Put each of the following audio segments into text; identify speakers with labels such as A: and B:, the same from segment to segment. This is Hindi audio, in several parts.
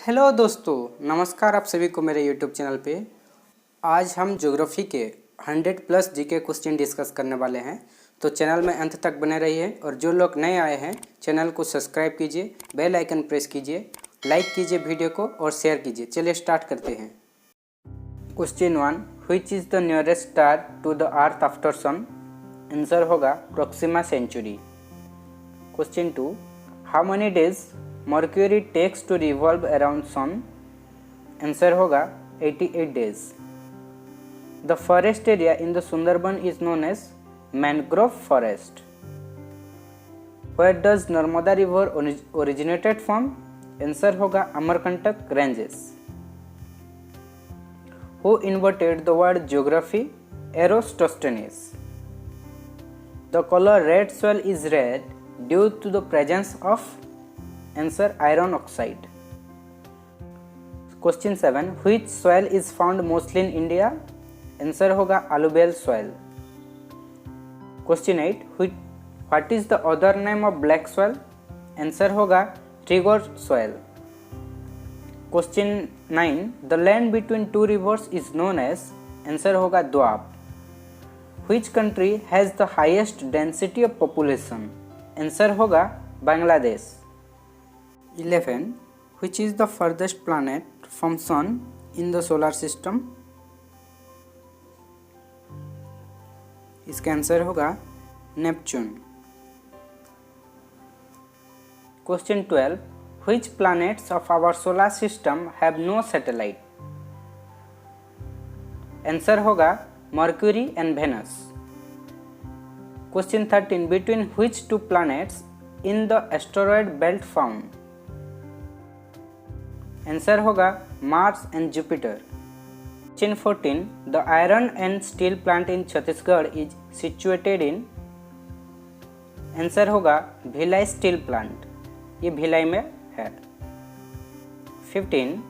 A: हेलो दोस्तों, नमस्कार आप सभी को मेरे यूट्यूब चैनल पे। आज हम ज्योग्राफी के 100+ जीके क्वेश्चन डिस्कस करने वाले हैं, तो चैनल में अंत तक बने रहिए। और जो लोग नए आए हैं चैनल को सब्सक्राइब कीजिए, बेल आइकन प्रेस कीजिए, लाइक कीजिए वीडियो को और शेयर कीजिए। चलिए स्टार्ट करते हैं। Question 1, which is the nearest star to the earth after sun? Answer होगा Proxima Centauri. Question 2, how many days Mercury takes to revolve around sun? Answer होगा 88 days. The forest area in the Sundarban is known as mangrove forest. Where does Narmada river originated from? Answer होगा Amarkantak ranges. Who invented the word geography? Eratosthenes. The colour red soil is red due to the presence of? Answer iron oxide. Question 7, which soil is found mostly in India? Answer होगा alluvial soil. Question 8, what is the other name of black soil? Answer होगा trigger soil. Question 9, the land between two rivers is known as? Answer होगा Doab. Which country has the highest density of population? Answer होगा Bangladesh. 11, which is the furthest planet from sun in the solar system? इसका आंसर होगा Neptune. Question 12, which planets of our solar system have no satellite? Answer होगा Mercury and Venus. Question 13, between which two planets in the asteroid belt found? Answer होगा Mars and Jupiter. Question 14, the iron and steel plant in Chhattisgarh is situated in? Answer होगा भिलाई स्टील प्लांट, ये भिलाई में है। 15,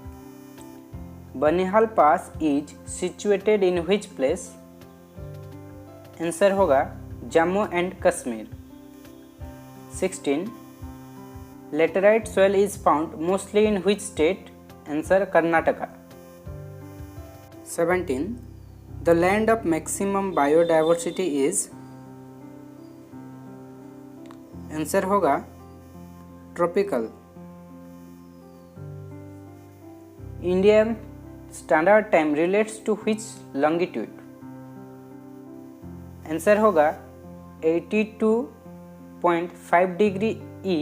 A: Banihal pass is situated in which place? Answer होगा Jammu and Kashmir. 16, laterite soil is found mostly in which state? Answer Karnataka. 17, the land of maximum biodiversity is? Answer होगा tropical. Indian standard time relates to which longitude? Answer होगा 82.5 डिग्री E.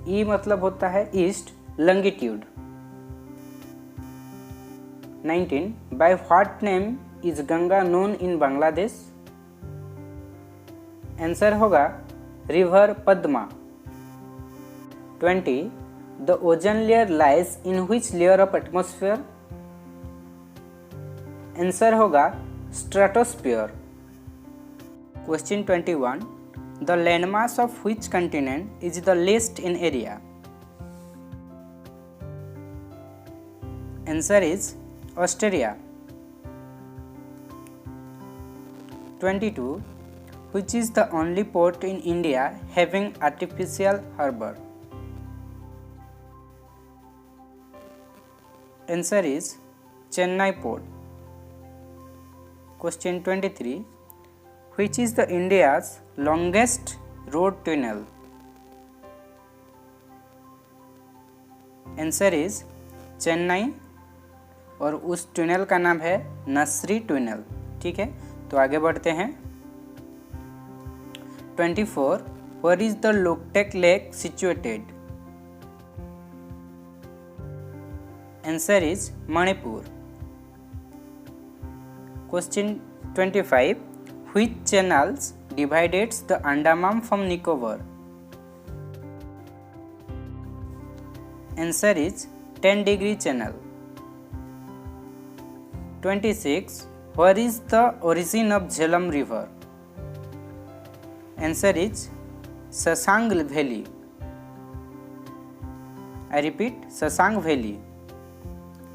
A: ई मतलब होता है east, longitude. 19, by what name is Ganga known in Bangladesh? Answer होगा river Padma. 20, the ozone layer lies in which layer of atmosphere? Answer होगा stratosphere. Question 21, the landmass of which continent is the least in area? Answer is Australia. 22, which is the only port in India having artificial harbor? Answer is Chennai port. Question 23, which is the India's longest road tunnel? Answer is Chennai, और उस टनल का नाम है नसरी टनल। ठीक है, तो आगे बढ़ते हैं। 24, where is the Loktak lake situated? Answer is Manipur. Question 25, which channels divides the Andaman from Nicobar? Answer is 10 degree channel. 26, where is the origin of Jhelum river? Answer is Sasang Valley. I repeat, Sasang Valley.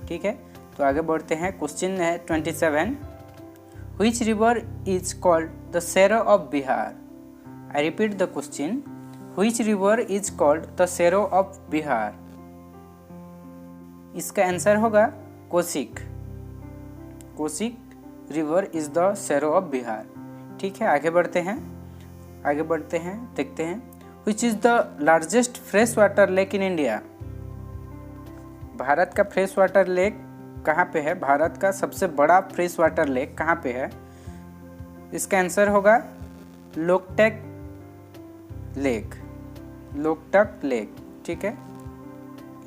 A: ठीक है, तो आगे बढ़ते हैं। क्वेश्चन है 27, which river is called the Sero of Bihar? I repeat the question, which river is called the Sero of Bihar? इसका आंसर होगा cosec. Cosec river is the serow of Bihar. ठीक है, आगे बढ़ते हैं देखते हैं। Which is the largest fresh water lake in India. Bharat का फ्रेश वाटर लेक कहाँ पे है? भारत का सबसे बड़ा फ्रेश वाटर लेक कहाँ पे है? इसका आंसर होगा लोकटक लेक। ठीक है,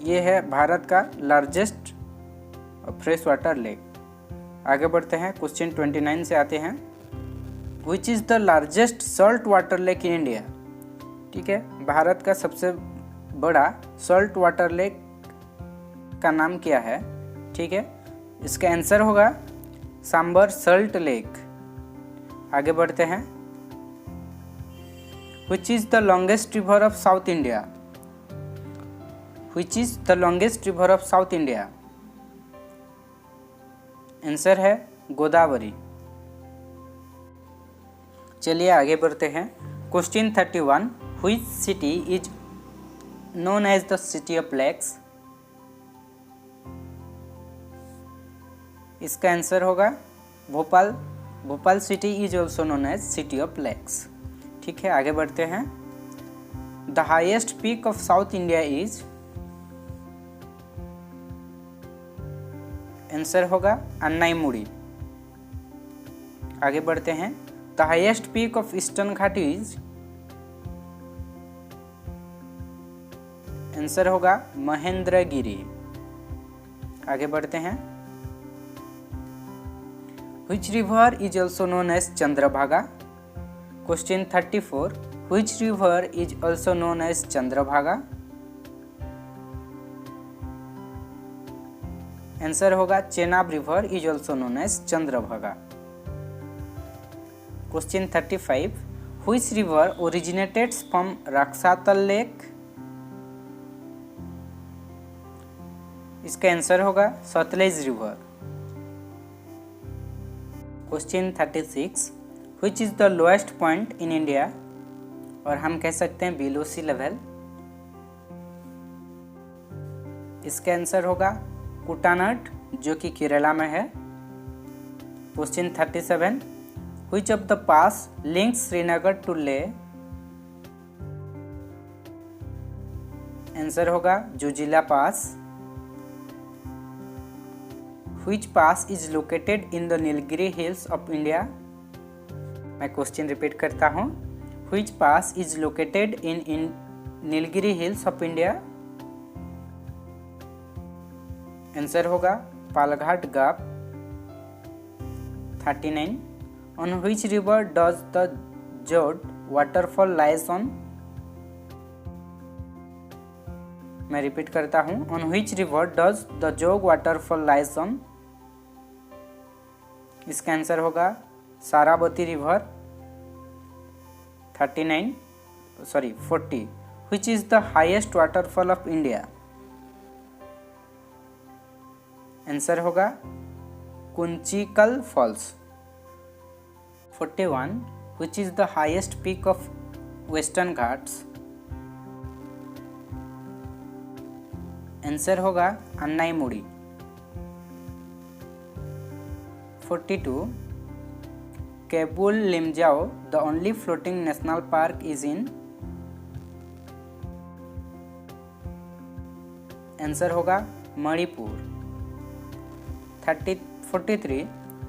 A: ये है भारत का लार्जेस्ट फ्रेश वाटर लेक। आगे बढ़ते हैं, क्वेश्चन 29 से आते हैं। Which is the largest salt water lake in India. ठीक है, भारत का सबसे बड़ा सॉल्ट वाटर लेक का नाम क्या है? ठीक है, इसका आंसर होगा सांबर सॉल्ट लेक। आगे बढ़ते हैं। Which is the longest river of South India? Which is the longest river of South India? Answer है गोदावरी। चलिए आगे बढ़ते हैं। Question 31। Which city is known as the city of lakes? इसका आंसर होगा Bhopal. Bhopal city is also known as city of lakes. ठीक है, आगे बढ़ते हैं। The highest peak of south India is. Answer होगा अन्नाईमुड़ी। आगे बढ़ते हैं। The highest peak of eastern Ghat is. Answer होगा महेंद्रगिरी। आगे बढ़ते हैं। Which river is also known as Chandrabhaga? Question 34. Which river is also known as Chandrabhaga? Answer होगा Chenab river is also known as Chandrabhaga. Question 35। Which river originates from Raksatal Lake? इसका आंसर होगा Sutlej river. Question 36। Which is the lowest point in India? और हम कह सकते हैं बिलो सी लेवल। इसका आंसर होगा कुटानट, जो कि केरला में है। Question 37। Which of the pass links Srinagar to Leh? Answer होगा Zojila pass. Which pass is located in the Nilgiri Hills of India? मैं क्वेश्चन रिपीट करता हूँ। Which pass is located in Nilgiri Hills of India? Answer होगा Palghat गap। 39. On which river does the Jod waterfall lies on? मैं रिपीट करता हूँ। On which river does the Jog waterfall lies on? इसका आंसर होगा Sharavati river. 40. Which is the highest waterfall of India? Answer होगा Kunchikal falls. 41. Which is the highest peak of Western Ghats? Answer होगा Anaimudi. 42. Keibul Lamjao the only floating national park is in. Answer होगा Manipur. 43.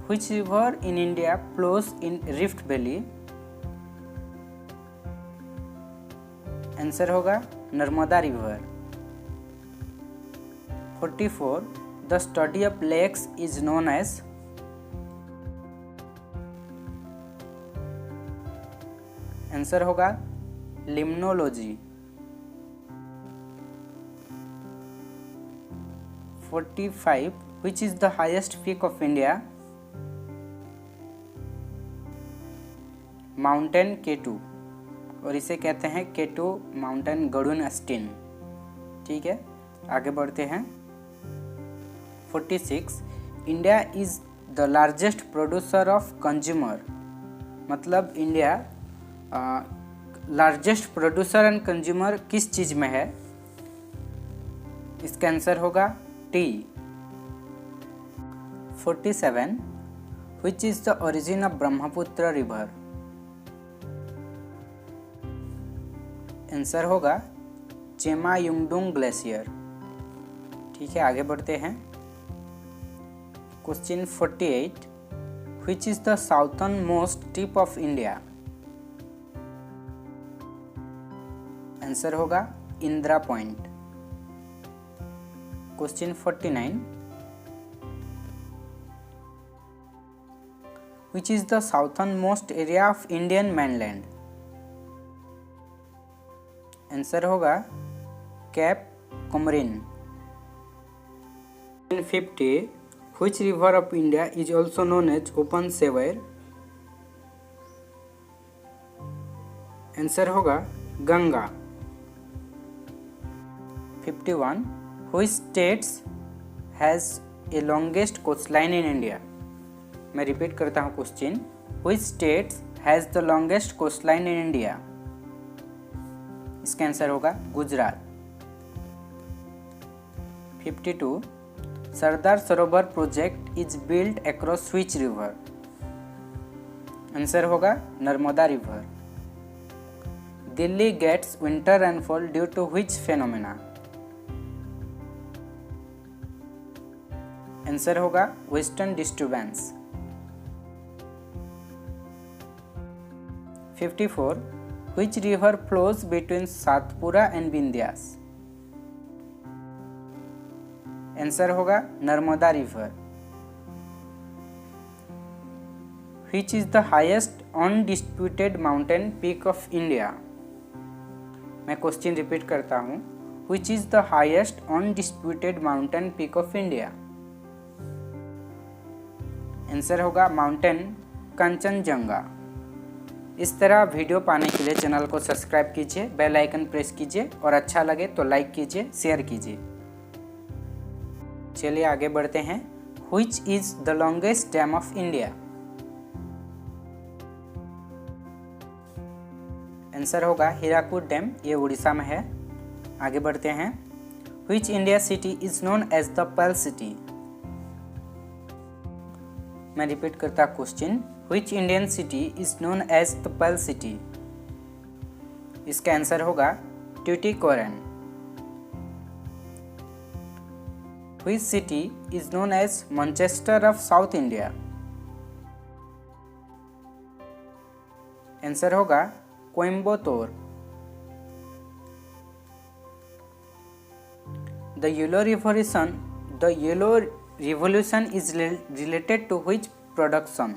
A: Which river in India flows in Rift Valley? Answer होगा Narmada river. 44. The study of lakes is known as। Answer होगा limnology. 45. Which is the highest peak of India? Mountain K2, और इसे कहते हैं K2 माउंटेन गरुन अस्टिन। ठीक है, आगे बढ़ते हैं। 46. India is the largest producer of consumer. मतलब India largest producer and consumer किस चीज़ में है? इसका आंसर होगा tea. 47. Which is the origin of Brahmaputra river? Answer होगा चेमायुंगडुंग ग्लेशियर। ठीक है, आगे बढ़ते हैं। Question 48. Which is the southern most tip of India? Answer होगा Indira point. Question 49. Which is the southernmost area of Indian mainland? Answer होगा Cape कोमरिन। 50. Which river of India is also known as open sewer? Answer होगा Ganga. 51. Which states has a longest coastline in India? मैं रिपीट करता हूँ question. Which states has the longest coastline in India? इसका आंसर होगा Gujarat. 52. Sardar Sarovar project is built across which river? Answer होगा Narmada river. Delhi gets winter rainfall due to which phenomena? Answer होगा western disturbance. 54. Which river flows between Satpura and Vindhyas? Answer होगा Narmada river. Which is the highest undisputed mountain peak of India? मैं क्वेश्चन रिपीट करता हूँ। Which is the highest undisputed mountain peak of India? Answer होगा माउंटेन कंचनजंगा। इस तरह वीडियो पाने के लिए चैनल को सब्सक्राइब कीजिए, बेल आइकन प्रेस कीजिए और अच्छा लगे तो लाइक कीजिए, शेयर कीजिए। चलिए आगे बढ़ते हैं। Which is the longest dam of India? Answer होगा हीराकुद डैम, ये उड़ीसा में है। आगे बढ़ते हैं। Which India city is known as the Pearl City? मैं रिपीट करता question. Which Indian city is known as the Pearl City? इसका आंसर होगा Tuticorin. Which city is known as Manchester of South India? Answer होगा Coimbatore. The Yellow Revolution is related to which production?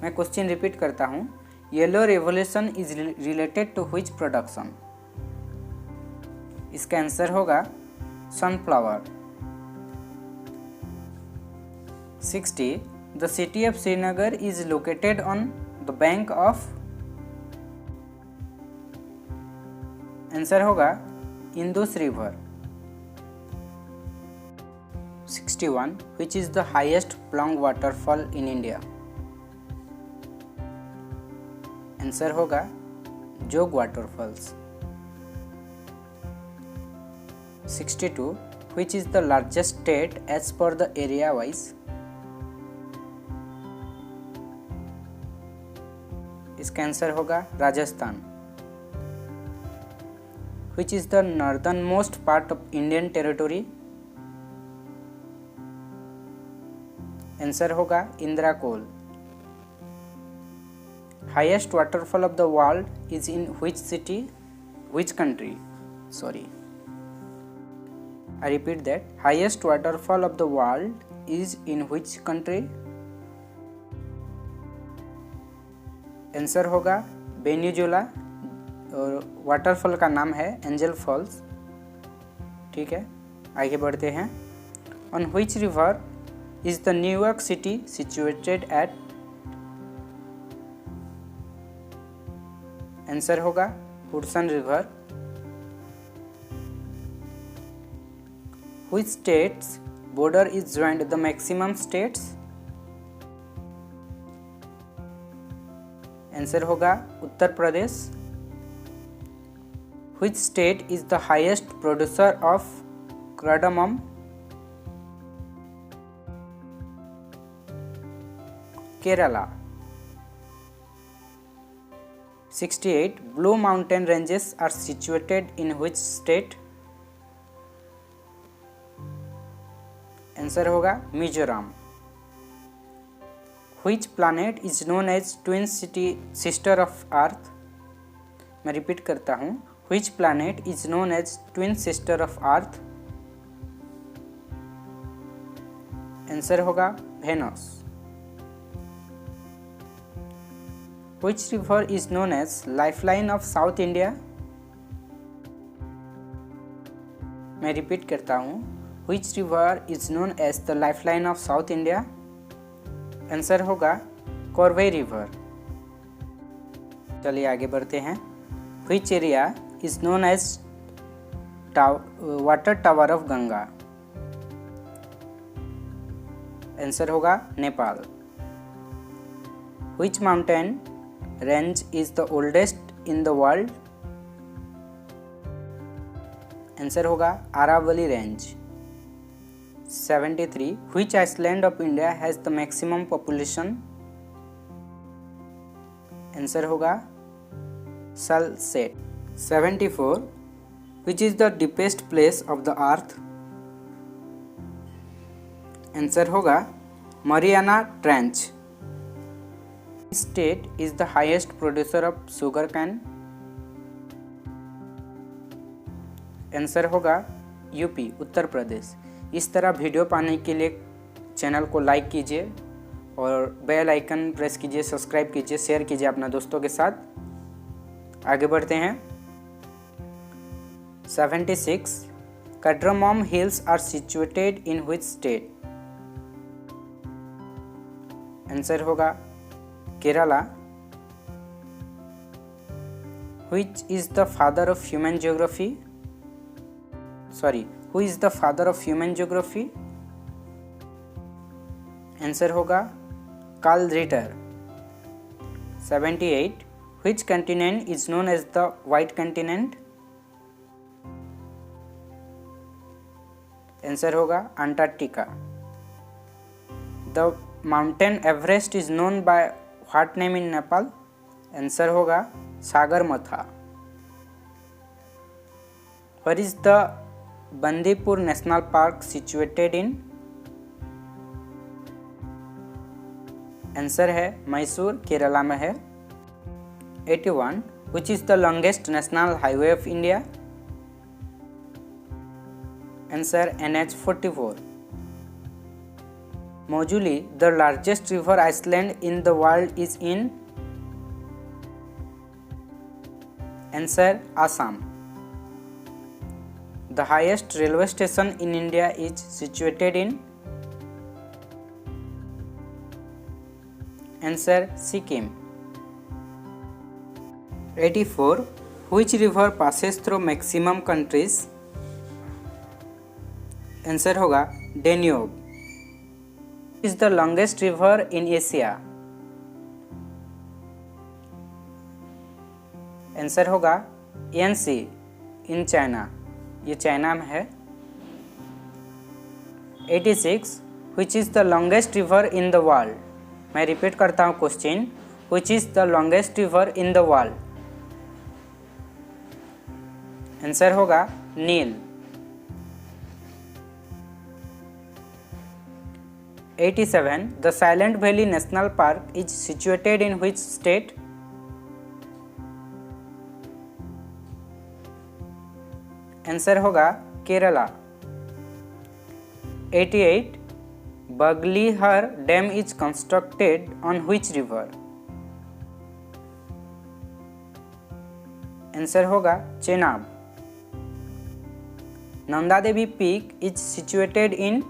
A: मैं क्वेश्चन रिपीट करता हूँ। Yellow revolution is related to which production? इसका आंसर होगा sunflower. 60. The city of Srinagar is located on the bank of? Answer होगा Indus river. 61. Which is the highest flung waterfall in India? Answer होगा जोग waterfalls. 62. Which is the largest state as per the area wise? इसका आंसर होगा Rajasthan. Which is the northernmost part of Indian territory? Answer होगा इंदिरा कोल। Highest waterfall of the world is in which city? Which country? Sorry. I repeat that. Highest waterfall of the world is in which country? Answer होगा वेनेजुएला और वाटरफॉल का नाम है एंजल फॉल्स। ठीक है, आगे बढ़ते हैं। On which river is the New York City situated at? Answer होगा Hudson river. Which states border is joined the maximum states? Answer होगा Uttar Pradesh. Which state is the highest producer of cardamom? Kerala. 68 Blue mountain ranges are situated in which state? Answer होगा Mizoram. Which planet is known as twin sister of Earth? मैं रिपीट करता हूँ, Which planet is known as twin sister of Earth? Answer होगा Venus. Which river is known as lifeline of South India? मैं रिपीट करता हूँ, Which river is known as the lifeline of South India? Answer होगा कोरवे रिवर। चलिए आगे बढ़ते हैं। Which area is known as water tower of Ganga? Answer होगा Nepal. Which mountain range is the oldest in the world? Answer होगा Aravalli range. 73 Which island of India has the maximum population? Answer होगा Salsette. 74 Which is the deepest place of the earth? Answer होगा Mariana trench. State is the highest producer of sugarcane? Answer होगा यूपी उत्तर प्रदेश। इस तरह वीडियो पाने के लिए चैनल को लाइक कीजिए और बेल आइकन प्रेस कीजिए, सब्सक्राइब कीजिए, शेयर कीजिए अपना दोस्तों के साथ। आगे बढ़ते हैं। 76 Cardamom Hills are situated in which state? Answer होगा Kerala. Which is the father of human geography? Who is the father of human geography? Answer होगा Carl Ritter. 78 Which continent is known as the white continent? Answer होगा Antarctica. The mountain Everest is known by what name in Nepal? Answer होगा Sagarmatha. Where is the Bandipur national park situated in? Answer है मैसूर, केरला में है। 81 Which is the longest national highway of India? Answer NH44। Mojuli, the largest river island in the world, is in? Answer Assam. The highest railway station in India is situated in? Answer Sikkim. 84 Which river passes through maximum countries? Answer होगा Danube. Is the longest river in Asia? Answer होगा यांसी इन चाइना, ये चाइना में है। 86 Which is the longest river in the world? मैं रिपीट करता हूँ question, Which is the longest river in the world? Answer होगा नील। 87 The Silent Valley National Park is situated in which state? Answer होगा Kerala. 88 Baglihar dam is constructed on which river? Answer होगा Chenab. Nanda Devi peak is situated in?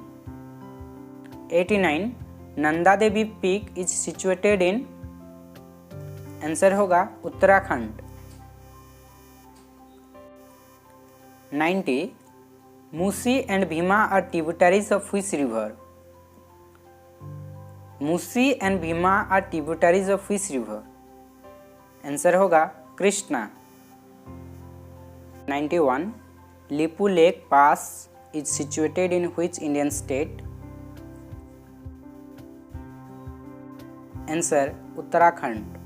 A: 89 Nanda Devi peak is situated in? Answer होगा Uttarakhand. 90 Musi and Bhima are tributaries of which river? Musi and Bhima are tributaries of which river? Answer होगा Krishna. 91 Lipu Lake Pass is situated in which Indian state? Answer Uttarakhand.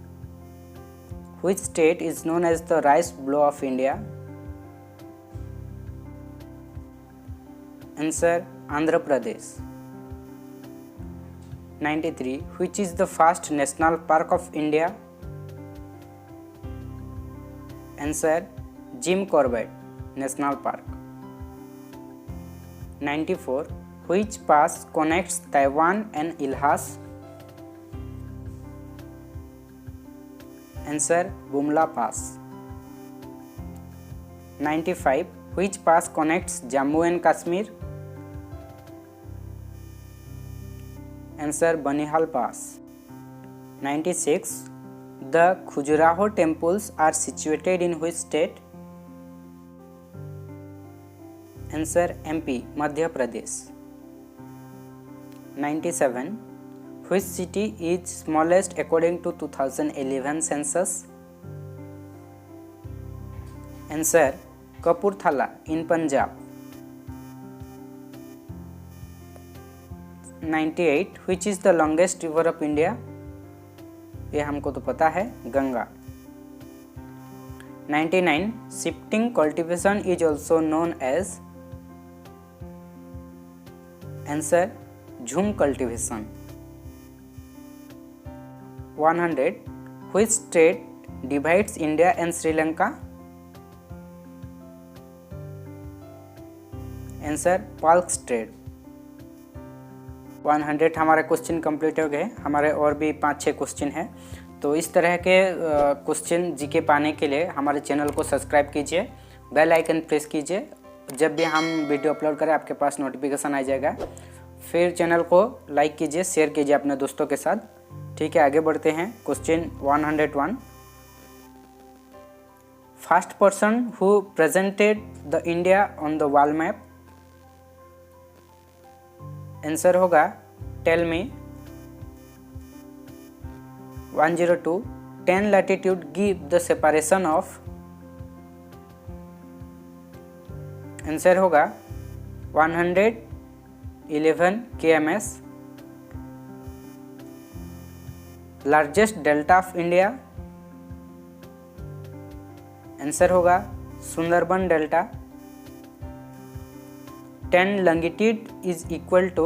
A: Which state is known as the rice bowl of India? Answer Andhra Pradesh। 93. Which is the first national park of India? Answer Jim Corbett National Park। 94. Which pass connects Taiwan and Ilhas? Answer Bumla Pass। 95. Which pass connects Jammu and Kashmir? Answer Banihal Pass। 96. The Khajuraho temples are situated in which state? Answer MP Madhya Pradesh। 97. Which city is smallest according to 2011 census? Answer Kapurthala in Punjab। 98. Which is the longest river of India? ये हमको तो पता है, Ganga. 99. Shifting cultivation is also known as? Answer Jhum cultivation। 100. Which state divides India and Sri Lanka? Answer Palk Strait। 100 हमारे क्वेश्चन कंप्लीट हो गए। हमारे और भी 5-6 क्वेश्चन हैं, तो इस तरह के क्वेश्चन जीके पाने के लिए हमारे चैनल को सब्सक्राइब कीजिए, बेल आइकन प्रेस कीजिए। जब भी हम वीडियो अपलोड करें आपके पास नोटिफिकेशन आ जाएगा। फिर चैनल को लाइक कीजिए, शेयर कीजिए अपने दोस्तों के साथ। ठीक है, आगे बढ़ते हैं। Question 101। First person who presented the India on the world map? Answer होगा Ptolemy. 102. 10 latitude give the separation of? Answer होगा 111 kms। Largest delta of India? Answer होगा Sundarban delta. 10 longitude is equal to,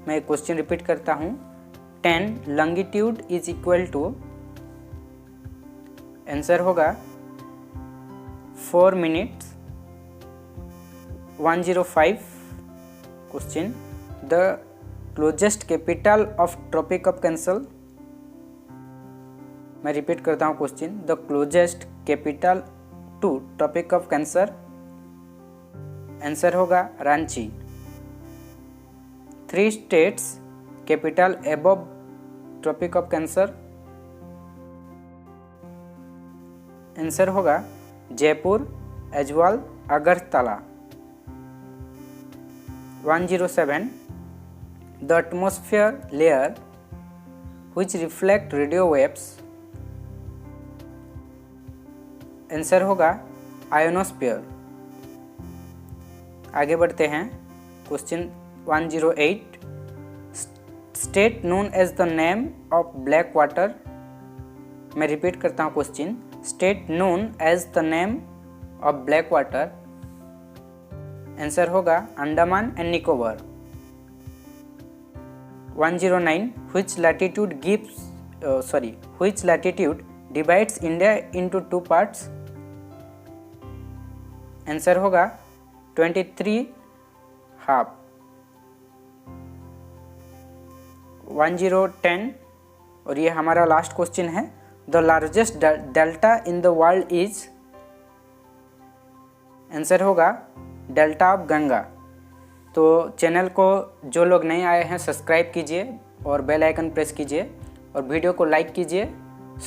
A: मैं क्वेश्चन रिपीट करता हूँ, 10 longitude is equal to, answer होगा 4 minutes. 105 question, the closest capital of tropic of cancer? मैं रिपीट करता हूँ question, the closest capital to tropic of cancer? Answer होगा Ranchi. 3 states capital above tropic of cancer? Answer होगा Jaipur, Aizawl, Agartala. 107. The atmosphere layer which reflect radio waves? Answer होगा आयोनोस्फीयर। आगे बढ़ते हैं। Question 108. State known as the name of black water? मैं रिपीट करता हूँ question, state known as the name of black water? Answer होगा Andaman and Nicobar. 109. Which latitude divides India into 2 parts? Answer होगा 23.5। 1010 और ये हमारा लास्ट क्वेश्चन है, the largest delta in the world is? Answer होगा डेल्टा ऑफ गंगा। तो चैनल को जो लोग नए आए हैं सब्सक्राइब कीजिए और बेल आइकन प्रेस कीजिए और वीडियो को लाइक कीजिए,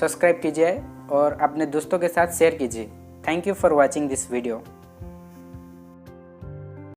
A: सब्सक्राइब कीजिए और अपने दोस्तों के साथ शेयर कीजिए। Thank you for watching this video.